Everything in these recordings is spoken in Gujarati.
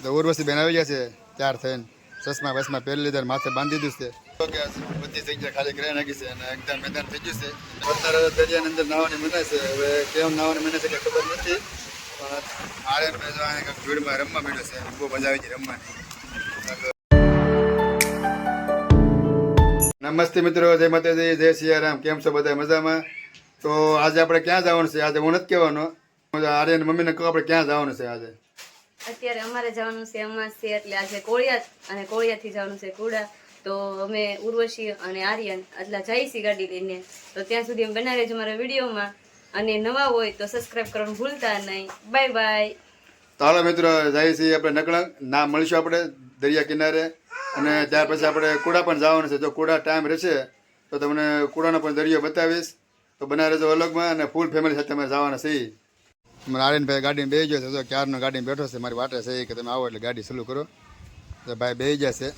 તો ઉર્વશી બેન આવી ગયા છે ત્યાર થઈને ચશ્મા બસમાં પહેરી લીધા માથે બાંધી દીધું છે બધી જગ્યા ખાલી કરી નાખી છે અને એકદમ મેદાન થઈ ગયું છે અત્યારે દરિયાની અંદર નાવાની મનાય છે હવે કેમ નાવાની મનાય છે કે ખબર નથી પણ આર્યન ભાઈ ભીડમાં રમવા માંડ્યો છે બહુ મજા આવી છે રમવાની. નમસ્તે મિત્રો, જય માતાજી, જય સિયારામ. કેમ છો બધા મજામાં? તો આજે આપણે ક્યાં જવાનું છે? આજે હું નથી કહેવાનો, આર્યન મમ્મીને કહો આપણે ક્યાં જવાનું છે આજે. અત્યારે અમારે જવાનું છે અમાસ છે એટલે આજે કોળિયા અને કોળિયાથી જવાનું છે કુડા. તો અમે ઉર્વશી અને આર્યન એટલા જઈશી ગાડી લઈને. તો ત્યાં સુધી અમે બનાવી રહેજો મારા વિડીયોમાં અને નવા હોય તો સબસ્ક્રાઇબ કરવાનું ભૂલતા નહીં. Bye bye. તો હાલો મિત્રો, જઈએ છીએ આપણે નકળંગ. ના મળીશું આપણે દરિયા કિનારે અને ત્યાર પછી આપણે કુડા પણ જવાનું છે. જો કુડા ટાઈમ રહેશે તો તમને કુડાનો પણ દરિયો બતાવીશ. તો બનાવી રહેજો અલગમાં અને ફૂલ ફેમિલી સાથે અમે જવાના છીએ. મારા આર્યનભાઈ ગાડીમાં બેસી ગયો છે, તો ક્યારનો ગાડીમાં બેઠો છે, મારી વાટે છે કે તમે આવો એટલે ગાડી ચાલુ કરો. તો ભાઈ બેસી જશે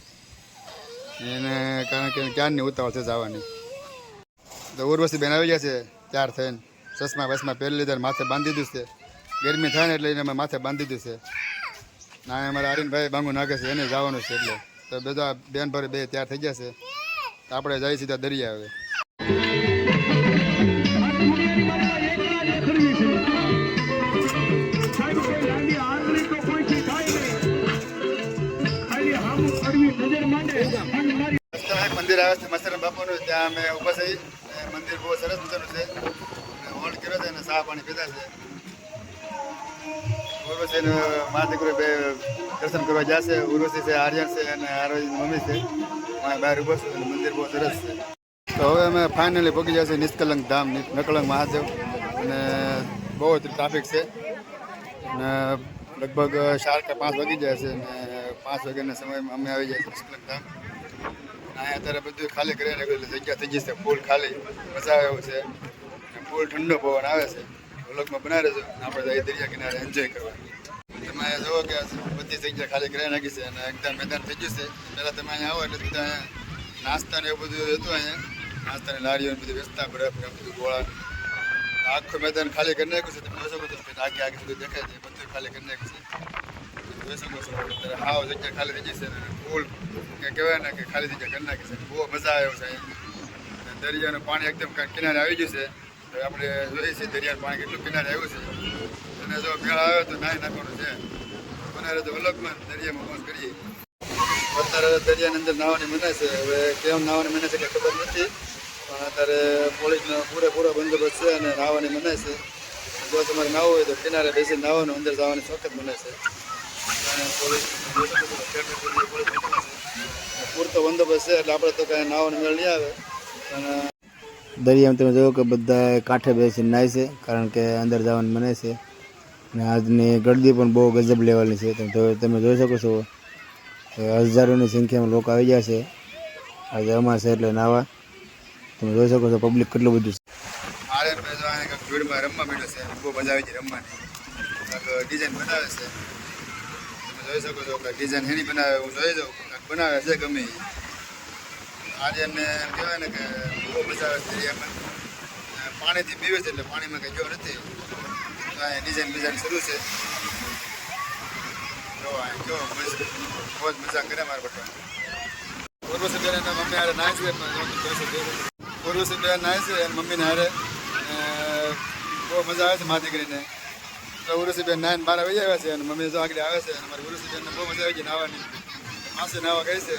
એને કારણ કે ક્યારની ઉતાવળ છે જવાની. તો ઉર્વશી બેન આવી ગયા છે ત્યાર થઈને ચશ્મા બસમાં પહેરી લીધા માથે બાંધી દીધું છે. ગરમી થાય ને એટલે એને માથે બાંધી દીધું છે. ના અમારા આર્યનભાઈ બાંગુ નાખે છે, એને જવાનું છે એટલે. તો બધા બેન ભરે બે તૈયાર થઈ ગયા છે. તો આપણે જઈએ સીધા દરિયા હવે. મંદિર આવે છે મસ્તરામ બાપુનું, ત્યાં અમે ઊભા થઈ. મંદિર બહુ સરસ મજાનું છે. હોલ્ડ કર્યો છે અને ચા પાણી પીધા છે. ઉર્વશી મા દીકરો બે દર્શન કરવા જશે. ઉર્વશી છે, આર્યન છે અને આરોહી મમ્મી છે. બહાર ઊભો છું અને મંદિર બહુ સરસ છે. તો હવે અમે ફાઇનલી પહોંચી જશે નિષ્કલંક ધામ, નકળંગ મહાદેવ. અને બહુ ટ્રાફિક છે અને લગભગ 4 કે 5 વાગી જાય છે. અને 5 વાગ્યાના સમયમાં અમે આવી જાય છે નિષ્કલંક ધામ. અહીંયા અત્યારે બધું ખાલી કરી નાખ્યું એટલે જગ્યા થઈ જશે ફૂલ ખાલી. મજા આવે એવું છે. ફૂલ ઠંડો પવન આવે છે. વ્લોગમાં બનાવી રહેજો. આપણે જઈએ દરિયા કિનારે એન્જોય કરવા. તમે જુઓ કે બધી જગ્યા ખાલી કરી નાખી છે અને એકદમ મેદાન થઈ ગયું છે. પહેલાં તમે અહીંયા આવો એટલે બધા અહીંયા નાસ્તા ને એવું બધું હતું. અહીંયા નાસ્તાની લારીઓ બધું વેચતા, બરફ ને બધું ગોળા. આખું મેદાન ખાલી કરી નાખ્યું છે. તમે જોઈ શકો છો આગે આગે બધું દેખાય છે. બધું ખાલી કરી નાખ્યું છે. જોઈ શકો છો અત્યારે હાવ જગ્યા ખાલી થઈ જશે. ફૂલ કહેવાય ને કે ખાલી જગ્યા કરી નાખી છે. બહુ મજા આવે છે અહીંયા. દરિયાનું પાણી એકદમ કિનારે આવી ગયું છે. તો આપણે જોઈએ છીએ દરિયાનું પાણી કેટલું કિનારે આવ્યું છે. અને જો મેળા આવે તો નાહી નાખવાનું છે. બનાવે તો અલગમાં દરિયામાં મોજ કરીએ. અત્યારે દરિયાની અંદર નાહવાની મનાય છે. હવે કેમ નાહવાની મનાય છે કે ખબર નથી, પણ અત્યારે પોલીસનો પૂરેપૂરો બંદોબસ્ત છે અને નાહવાની મનાય છે. જો તમારે નાહવું હોય તો કિનારે બેસીને નાહવાનું, અંદર જવાની સખત મનાય છે. પોલીસ પૂરતો બંદોબસ્ત છે એટલે આપણે તો કાંઈ નાહવાનો મેળ નહીં આવે. અને દરિયામાં તમે જુઓ કે બધા કાંઠે બેસીને નાય છે, કારણ કે અંદર જવાનું મને છે. અને આજની ગળદી પણ બહુ ગજબ લેવલની છે. તમે જોઈ શકો છો હજારોની સંખ્યામાં લોકો આવી ગયા છે આજે અમાસ છે એટલે નાવા. તમે જોઈ શકો છો પબ્લિક કેટલું બધું છે. ભીડમાં રમવા માંડ્યો છે. બહુ મજા આવી છે રમવાની. ડિઝાઇન બનાવે છે. તમે જોઈ શકો છો કે ડિઝાઇન એની બનાવે, હું જોઈ જાઉં બનાવે છે ગમે. આર્યનને કહેવાય ને કે બહુ મજા આવે છે દરિયામાં. પાણીથી પીવે છે એટલે પાણીમાં કંઈ જો નથી. ડિઝાઇન બીજાઇન શરૂ છે. જો જો બહુ જ મજા કરે મારા બટા. ઉર્વશી બેન એના મમ્મી હારે નાય છે. ઉર્વશી બેન નાય છે અને મમ્મીને હારે બહુ મજા આવે છે મા દીકરીને. તો ઉર્વશી બેન નાઈને બહાર આવી આવ્યા છે અને મમ્મી જો આગળ આવે છે. અને મારી ઉર્વશી બેનને બહુ મજા આવી ગઈ નાહવાની. માસે નાહવા ગઈ છે,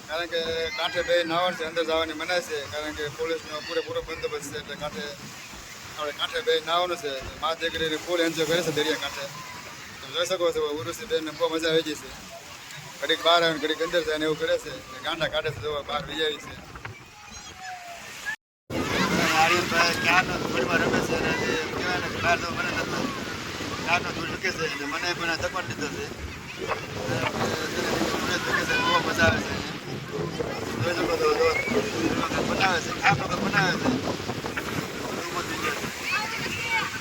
કારણ કે કાંઠે બે નાહવાનું છે, અંદર જવાની મનાય છે. કારણ કે પોલીસનો પૂરેપૂરો બંદોબસ્ત છે એટલે આપણે કાંઠે બે નાહવાનું છે. મા દીકરીને ફૂલ એન્જોય કરે છે દરિયા કાંઠે. તમે જોઈ શકો છો ઉર્વશી બેનને બહુ મજા આવી ગઈ છે. ઘડીક બહાર આવીને ઘડીક અંદર જાય ને એવું કરે છે. ગાંડા કાઢે છે, જોવા બહાર વહી આવી છે. આર્યનભાઈ ક્યારનો ધૂળમાં રમે છે અને કહેવાય ને બહાર તો મને નથી ક્યારનો ધૂળ મૂકે છે એટલે મને પણ ધપટ લીધો છે. બહુ મજા આવે છે. જોઈ શકો છો બનાવે છે, ખાસ વખત બનાવે છે.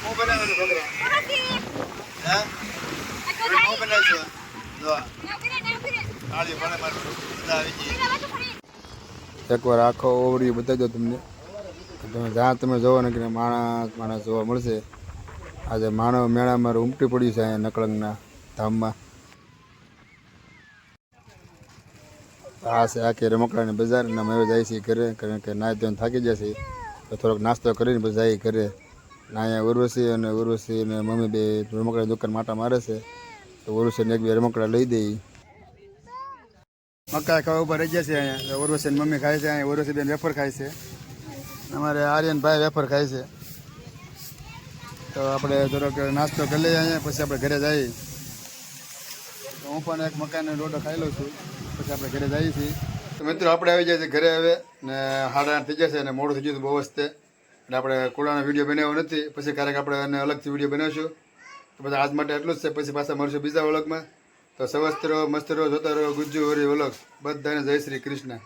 હું બનાવે છે છોકરા? હે હું બનાવે છે? જો તાળી ભણે મારું મજા આવી ગઈ. એકવાર આખો ઓવડી બતાવી દો તમને. તમે જ્યાં તમે જોવો ને કે માણસ જોવા મળશે. આજે માનવ મેળામાં ઉમટી પડ્યું છે અહીંયા નકળંગના ધામમાં. આ છે આખી રમકડાની બજાર અને અમે હવે જાય છીએ ઘરે, કારણ કે નાય ધોઈને થાકી જશે તો થોડોક નાસ્તો કરીને પછી જઈએ ઘરે. ને અહીંયા ઉર્વશી અને મમ્મી બે રમકડાની દુકાન માટા મારે છે, તો ઉર્વશીને એક બે રમકડા લઈ દઈ. મકાઈ ખાવા ઉપર રહી ગયા છે અહીંયા. ઉર્વશી મમ્મી ખાય છે, અહીંયા ઉર્વશી બેન વેફર ખાય છે, અમારે આર્યન ભાઈ વેફર ખાય છે. તો આપણે થોડોક નાસ્તો કરી લઈએ અહીંયા, પછી આપણે ઘરે જઈએ. તો હું પણ એક મકાઈનો રોટો ખાઈ લઉં છું, પછી આપણે ઘરે જઈએ છીએ. તો મિત્રો આપણે આવી જાય છે ઘરે હવે, ને 8:30 થઈ જશે અને મોડું થઈ ગયું બહુ વસ્તે, એટલે આપણે કુડાનો વિડીયો બનાવ્યો નથી. પછી ક્યારેક આપણે એને અલગથી વિડીયો બનાવીશું. તો પછી આજ માટે એટલું જ છે, પછી પાછા મળશું બીજા વ્લોગમાં. તો સવસ્ત્રો મસ્ત રહો, જોતા રહો ગુજ્જુ હોરી વ્લોગ. બધાને જય શ્રી કૃષ્ણ.